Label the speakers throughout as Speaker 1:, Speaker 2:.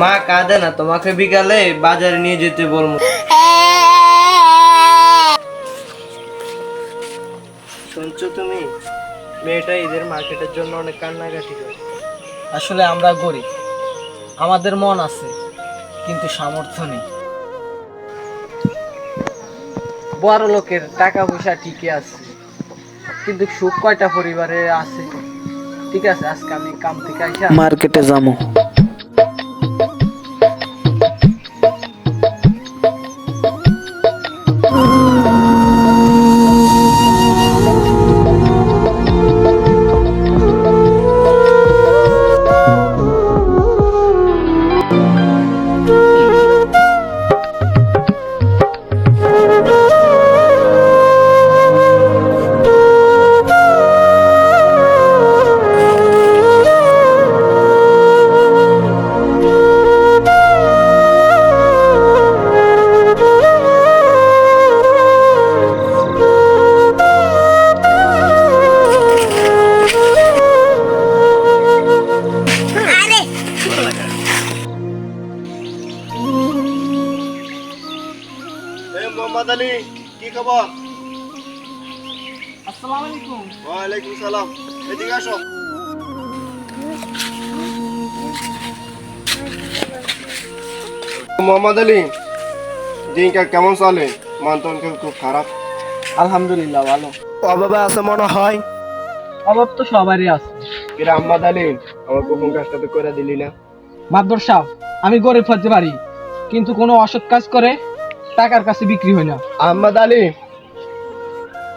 Speaker 1: মা কাঁদে না, তোমাকে বিকালে বাজারে নিয়ে যেতে বলবো। শুনছো তুমি? মেয়েটা ঈদের মার্কেটের জন্য অনেক কান্নাকাটি করে।
Speaker 2: আসলে আমরা গরিব, আমাদের মন আছে কিন্তু সামর্থ্য নেই। বড় লোকের টাকা পয়সা ঠিকই আছে, কিন্তু সুখ কয়টা পরিবারে আছে? ঠিক আছে, আজকে আমি কাম থেকে আইসা মার্কেটে যাবো।
Speaker 3: মোহাম্মদ আলী, কি খবর?
Speaker 2: আসসালামু আলাইকুম।
Speaker 3: ওয়ালাইকুম সালাম। এদিকে আসো। মোহাম্মদ আলী, দিনকাল কেমন চলে? মন খুব খারাপ।
Speaker 2: আলহামদুলিল্লাহ ভালো।
Speaker 3: অভাবে আছে মনে হয়।
Speaker 2: অভাব তো সবারই আছে।
Speaker 3: মোহাম্মদ আলী, আমার গোপন কাজটা তো করে দিলি না।
Speaker 2: মাদবর সাহেব, আমি গরিব হতে পারি, কিন্তু কোনো অসৎ কাজ করে টাকার কাছে বিক্রি হয় না।
Speaker 3: আহমদ আলী,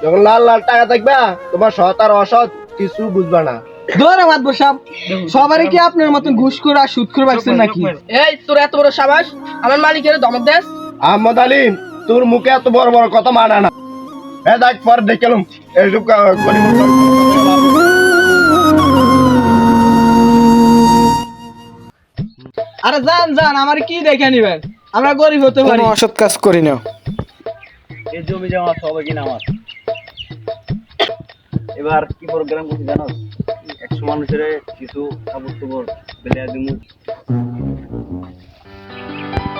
Speaker 3: যখন লাল লাল টাকা থাকবে তোমার সৎ আর অসৎ কিছু বুঝবা না।
Speaker 2: ধরে মাদবর সাহেব, সবারই কি আপনার মতন ঘুষ করে আর সুদ করে পাইছেন নাকি?
Speaker 4: এই তোর এত বড় সাবাস, আমার মালিকের ধমক দেস?
Speaker 3: আহমদ আলী, তোর মুখে এত বড় বড় কথা মানা না। দেখ পর দেখলাম এইসব
Speaker 2: আরে যান যান, আমার কি দেখে নিবেন? আমরা গরিব হতে পারি, অসৎ কাজ করি না।
Speaker 5: এই জমি জমা সবাই কিনা আমার। এবার কি প্রোগ্রাম করছি জানো? 100 মানুষের কিছু কাপড় চোপড় বেলে দিমু।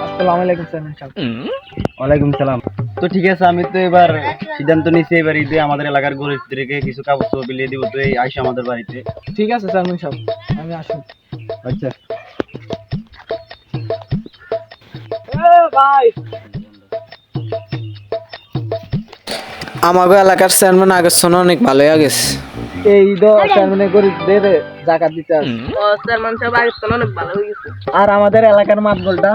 Speaker 2: আসসালামু আলাইকুম স্যার।
Speaker 5: ওয়ালাইকুম সালাম। তো ঠিক আছে, আমি তো এবার সিদ্ধান্ত নিয়েছি, এবার ঈদে আমাদের এলাকার গরিবদেরকে কিছু কাপড় চোপড় বিলিয়ে দিব। তো এই আইসা আমাদের বাড়িতে।
Speaker 2: ঠিক আছে স্যার সাহেব, আমি আসুন।
Speaker 5: আচ্ছা
Speaker 2: ভাই, আমাগো এলাকার চেয়ারম্যান আগের শোনা অনেক ভালোই আগেছে। এই চেয়ারম্যানের গরিবদের জাকাত দিতে আসে।
Speaker 4: চেয়ারম্যান সাহেব আগে তো অনেক ভালো হয়ে গেছে।
Speaker 2: আর আমাদের এলাকার মাতবলটা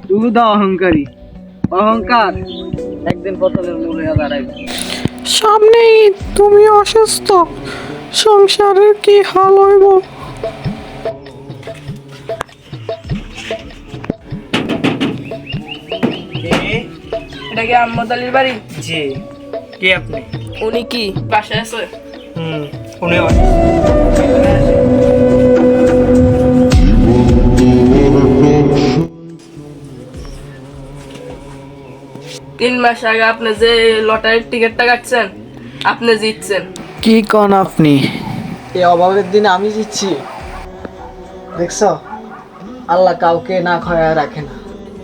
Speaker 2: শুধু অহংকারী, অহংকার একদিন পতনের মূল হয়ে দাঁড়াইবে। সামনেই তুমি অসুস্থ, সংসারের কি হাল হইব?
Speaker 4: এটা কি আহমদ আলীর বাড়ি?
Speaker 1: জি। কে আপনি?
Speaker 4: উনি কি বাসায় আছে?
Speaker 1: উনি
Speaker 4: 3 মাস আগে আপনি যে লটারির টিকিটটা কাটছেন, আপনি জিতছেন।
Speaker 2: কি কোন আপনি? এই অভাবের দিনে আমি জিতছি? দেখছো, আল্লাহ কাউকে না খয়ায় রাখে না।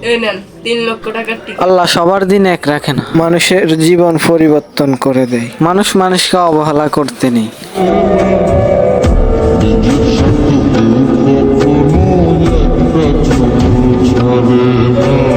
Speaker 4: এই নেন 3 লক্ষ টাকার টিকিট।
Speaker 2: আল্লাহ সবার দিন এক রাখে না, মানুষের জীবন পরিবর্তন করে দেয়। মানুষ মানুষকে অবহেলা করতে নেই।
Speaker 6: নিজের সাথে কখনো একটা ছবি ছাড়ে না।